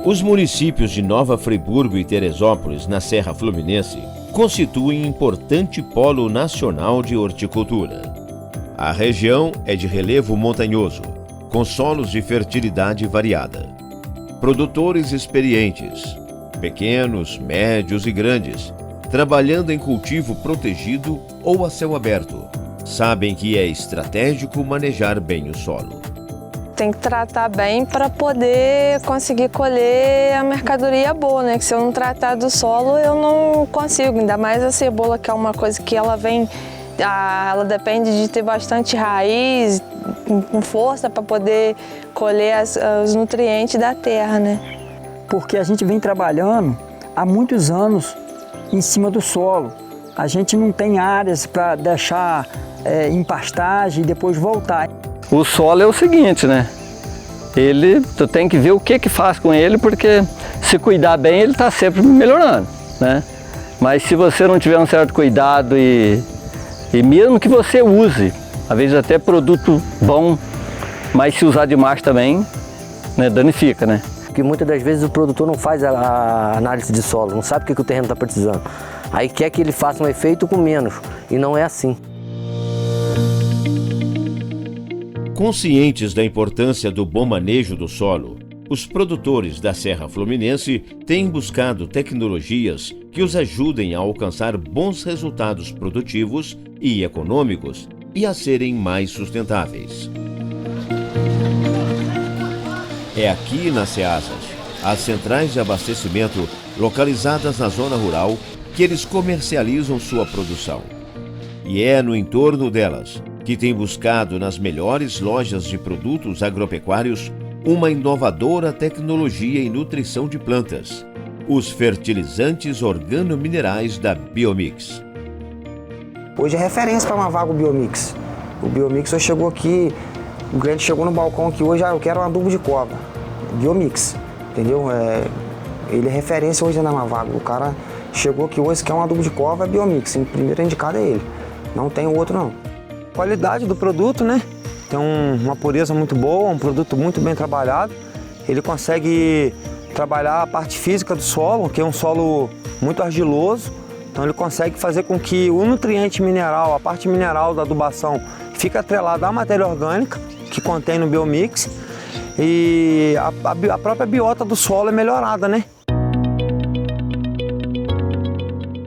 Os municípios de Nova Friburgo e Teresópolis, na Serra Fluminense, constituem importante polo nacional de horticultura. A região é de relevo montanhoso, com solos de fertilidade variada. Produtores experientes, pequenos, médios e grandes, trabalhando em cultivo protegido ou a céu aberto, sabem que é estratégico manejar bem o solo. Tem que tratar bem para poder conseguir colher a mercadoria boa, né? Que se eu não tratar do solo, eu não consigo. Ainda mais a cebola, que é uma coisa que ela vem, ela depende de ter bastante raiz, com força para poder colher os nutrientes da terra, né? Porque a gente vem trabalhando há muitos anos em cima do solo. A gente não tem áreas para deixar em pastagem e depois voltar. O solo é o seguinte, né? Tu tem que ver o que faz com ele, porque se cuidar bem, ele está sempre melhorando, né? Mas se você não tiver um certo cuidado e mesmo que você use, às vezes até produto bom, mas se usar demais também, né, danifica, né? Porque muitas das vezes o produtor não faz a análise de solo, não sabe o que o terreno está precisando. Aí quer que ele faça um efeito com menos, e não é assim. Conscientes da importância do bom manejo do solo, os produtores da Serra Fluminense têm buscado tecnologias que os ajudem a alcançar bons resultados produtivos e econômicos e a serem mais sustentáveis. É aqui nas Ceasas, as centrais de abastecimento localizadas na zona rural, que eles comercializam sua produção. E é no entorno delas que tem buscado nas melhores lojas de produtos agropecuários uma inovadora tecnologia em nutrição de plantas, os fertilizantes organominerais da Biomix. Hoje é referência para Mavago Biomix. O Biomix hoje chegou aqui, o cliente chegou no balcão aqui hoje, eu quero um adubo de cova. Biomix, entendeu? Ele é referência hoje na Mavago. O cara chegou aqui hoje, quer um adubo de cova, é Biomix. O primeiro indicado é ele, não tem o outro não. Qualidade do produto, né? Tem uma pureza muito boa, um produto muito bem trabalhado. Ele consegue trabalhar a parte física do solo, que é um solo muito argiloso. Então ele consegue fazer com que o nutriente mineral, a parte mineral da adubação, fique atrelada à matéria orgânica que contém no Biomix. E a própria biota do solo é melhorada, né?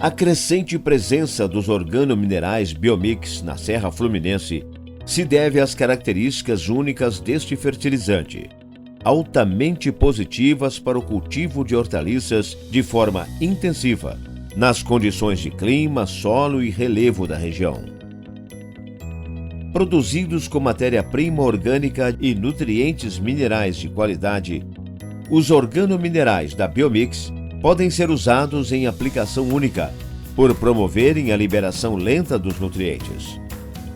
A crescente presença dos organominerais Biomix na Serra Fluminense se deve às características únicas deste fertilizante, altamente positivas para o cultivo de hortaliças de forma intensiva, nas condições de clima, solo e relevo da região. Produzidos com matéria-prima orgânica e nutrientes minerais de qualidade, os organominerais da Biomix podem ser usados em aplicação única, por promoverem a liberação lenta dos nutrientes.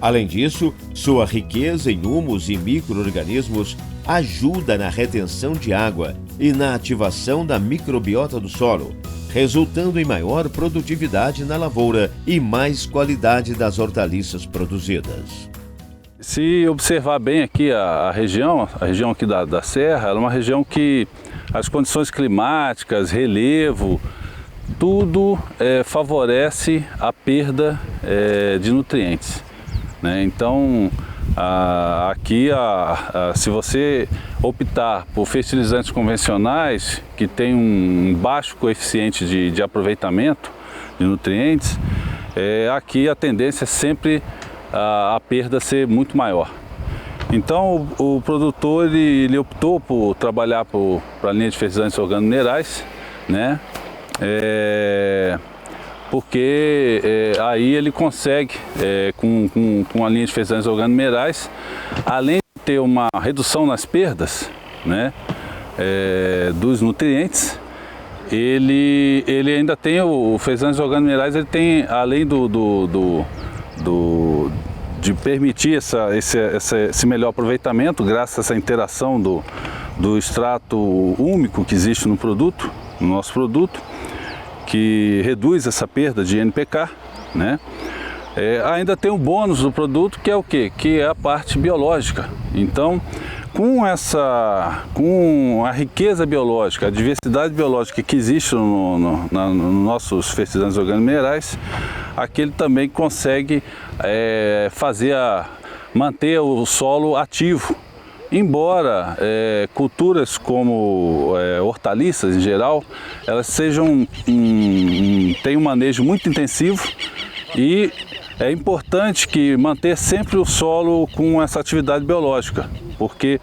Além disso, sua riqueza em humus e micro-organismos ajuda na retenção de água e na ativação da microbiota do solo, resultando em maior produtividade na lavoura e mais qualidade das hortaliças produzidas. Se observar bem aqui a região aqui da Serra, ela é uma região que as condições climáticas, relevo, tudo favorece a perda de nutrientes, né? Então, aqui, se você optar por fertilizantes convencionais, que tem um baixo coeficiente de aproveitamento de nutrientes, aqui a tendência é sempre a perda ser muito maior. Então o produtor ele optou por trabalhar para a linha de fertilizantes organominerais, né? Porque aí ele consegue, com a linha de fertilizantes organominerais, além de ter uma redução nas perdas, né, dos nutrientes, ele ainda tem o fertilizantes organominerais, ele tem, além de permitir esse melhor aproveitamento, graças a essa interação do extrato úmico que existe no produto, no nosso produto, que reduz essa perda de NPK, né? Ainda tem um bônus do produto, que é o quê? Que é a parte biológica. Então, Com a riqueza biológica, a diversidade biológica que existe nos nossos fertilizantes orgânicos minerais, aqui ele também consegue manter o solo ativo. Embora culturas como hortaliças em geral, elas tenham um manejo muito intensivo e é importante que manter sempre o solo com essa atividade biológica, porque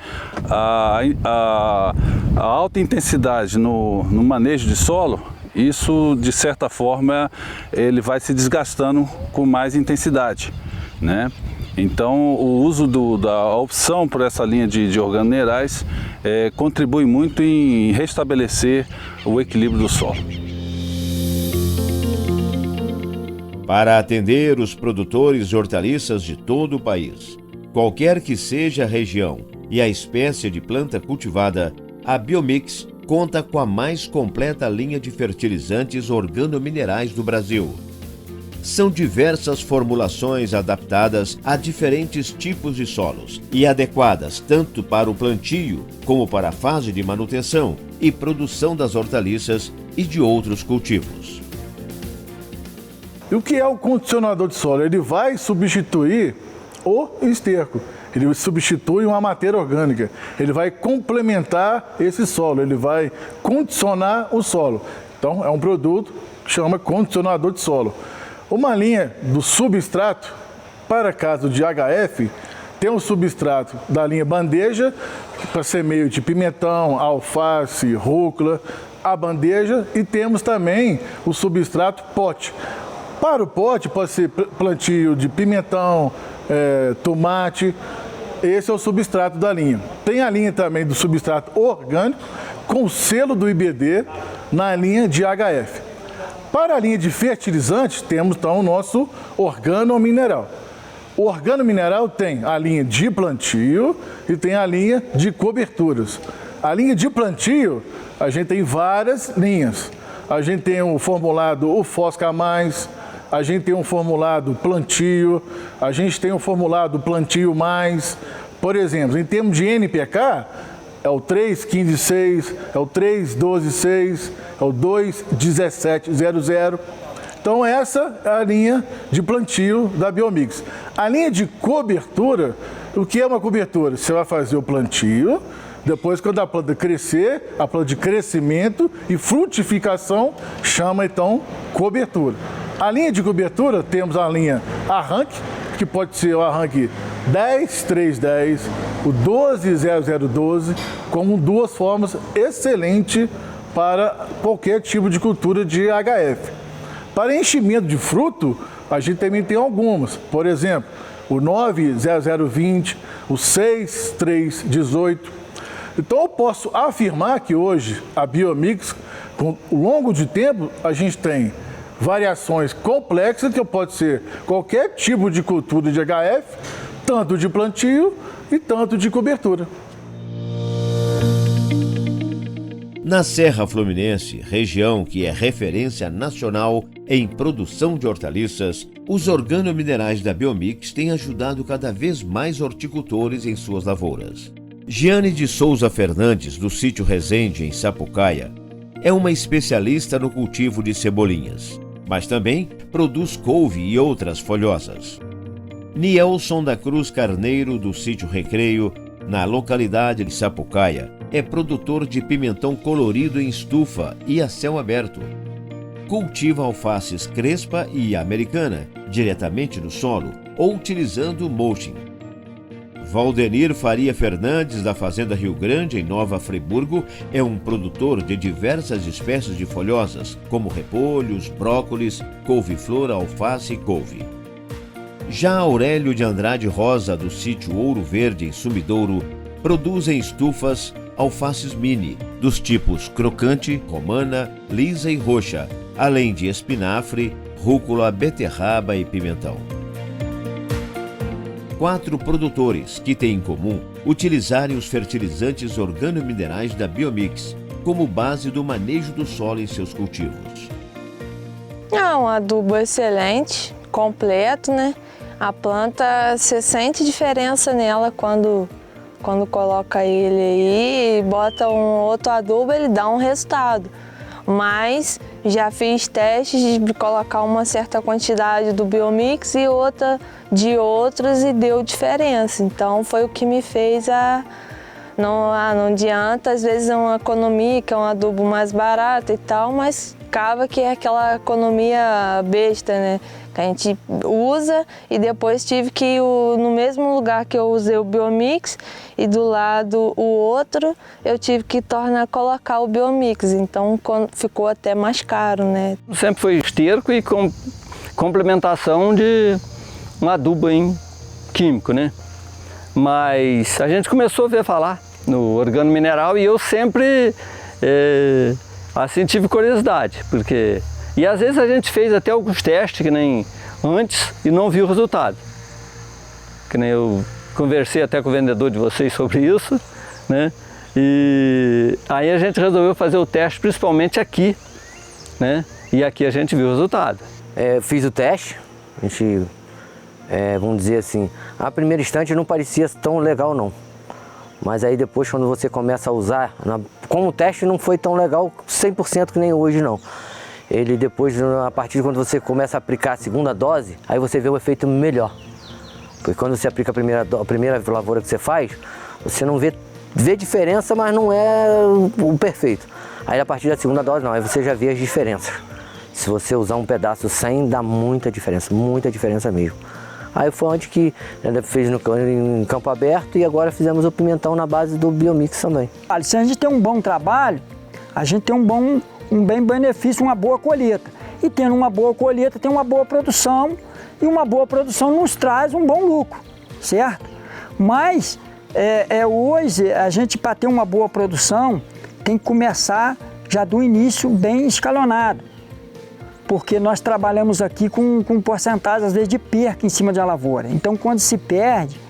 a alta intensidade no manejo de solo, isso de certa forma ele vai se desgastando com mais intensidade, né? Então o uso da opção por essa linha de organominerais contribui muito em restabelecer o equilíbrio do solo. Para atender os produtores de hortaliças de todo o país, qualquer que seja a região e a espécie de planta cultivada, a Biomix conta com a mais completa linha de fertilizantes organominerais do Brasil. São diversas formulações adaptadas a diferentes tipos de solos e adequadas tanto para o plantio como para a fase de manutenção e produção das hortaliças e de outros cultivos. E o que é o condicionador de solo? Ele vai substituir o esterco, ele substitui uma matéria orgânica, ele vai complementar esse solo, ele vai condicionar o solo. Então é um produto que chama condicionador de solo. Uma linha do substrato, para caso de HF, tem um substrato da linha bandeja, para semeio de pimentão, alface, rúcula, a bandeja, e temos também o substrato pote. Para o pote pode ser plantio de pimentão, tomate, esse é o substrato da linha. Tem a linha também do substrato orgânico, com o selo do IBD na linha de HF. Para a linha de fertilizantes, temos então o nosso organomineral. O organomineral tem a linha de plantio e tem a linha de coberturas. A linha de plantio, a gente tem várias linhas. A gente tem o formulado o Fosca Mais, a gente tem um formulado plantio, a gente tem um formulado plantio mais. Por exemplo, em termos de NPK, é o 3.15.6, é o 3.12.6, é o 2.17.00. Então essa é a linha de plantio da Biomix. A linha de cobertura, o que é uma cobertura? Você vai fazer o plantio, depois quando a planta crescer, a planta de crescimento e frutificação chama então cobertura. A linha de cobertura temos a linha arranque, que pode ser o arranque 10.3.10, o 12.0012, como duas formas excelentes para qualquer tipo de cultura de HF. Para enchimento de fruto, a gente também tem algumas, por exemplo, o 9.0020, o 6.3.18. Então eu posso afirmar que hoje a Biomix, com o longo de tempo, a gente tem variações complexas, que pode ser qualquer tipo de cultura de HF, tanto de plantio e tanto de cobertura. Na Serra Fluminense, região que é referência nacional em produção de hortaliças, os organominerais da Biomix têm ajudado cada vez mais horticultores em suas lavouras. Giane de Souza Fernandes, do sítio Resende, em Sapucaia, é uma especialista no cultivo de cebolinhas, mas também produz couve e outras folhosas. Nielson da Cruz Carneiro, do sítio Recreio, na localidade de Sapucaia, é produtor de pimentão colorido em estufa e a céu aberto. Cultiva alfaces crespa e americana, diretamente no solo ou utilizando mulching. Valdenir Faria Fernandes, da Fazenda Rio Grande, em Nova Friburgo, é um produtor de diversas espécies de folhosas, como repolhos, brócolis, couve-flor, alface e couve. Já Aurélio de Andrade Rosa, do sítio Ouro Verde, em Sumidouro, produz em estufas alfaces mini, dos tipos crocante, romana, lisa e roxa, além de espinafre, rúcula, beterraba e pimentão. 4 produtores que têm em comum utilizarem os fertilizantes organominerais da Biomix como base do manejo do solo em seus cultivos. É um adubo excelente, completo, né? A planta, você sente diferença nela quando Quando coloca ele aí e bota um outro adubo, ele dá um resultado. Mas já fiz testes de colocar uma certa quantidade do Biomix e outra de outros e deu diferença. Então foi o que me fez não adianta, às vezes é uma economia, que é um adubo mais barato e tal, mas acaba que é aquela economia besta, né? Que a gente usa e depois tive que ir no mesmo lugar que eu usei o Biomix e do lado o outro, eu tive que colocar o Biomix, então ficou até mais caro, né? Sempre foi esterco e complementação de um adubo químico, né? Mas a gente começou a ver falar no organo mineral e eu sempre assim tive curiosidade, porque e às vezes a gente fez até alguns testes que nem antes e não viu o resultado. Que nem eu conversei até com o vendedor de vocês sobre isso, né? E aí a gente resolveu fazer o teste principalmente aqui, né? E aqui a gente viu o resultado. Fiz o teste, a gente, vamos dizer assim, a primeiro instante não parecia tão legal não. Mas aí depois quando você começa a usar, como o teste não foi tão legal 100% que nem hoje não. Ele depois, a partir de quando você começa a aplicar a segunda dose, aí você vê o efeito melhor. Porque quando você aplica a primeira lavoura que você faz, você não vê diferença, mas não é o perfeito. Aí a partir da segunda dose não, aí você já vê as diferenças. Se você usar um pedaço sem, dá muita diferença mesmo. Aí foi onde que fez em campo aberto e agora fizemos o pimentão na base do Biomix também. Se a gente tem um bom trabalho, a gente tem um bem benefício, uma boa colheita. E tendo uma boa colheita, tem uma boa produção, e uma boa produção nos traz um bom lucro, certo? Mas hoje, a gente para ter uma boa produção, tem que começar já do início bem escalonado. Porque nós trabalhamos aqui com porcentagem, às vezes, de perca em cima de uma lavoura. Então, quando se perde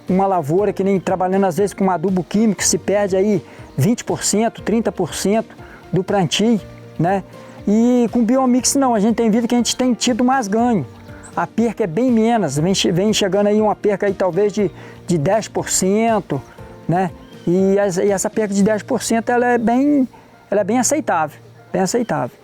uma lavoura, que nem trabalhando às vezes com um adubo químico, se perde aí 20%, 30% do plantio, né? E com Biomix não, a gente tem visto que a gente tem tido mais ganho. A perca é bem menos, vem chegando aí uma perca aí talvez de 10%, né? E essa perca de 10% ela é bem aceitável, bem aceitável.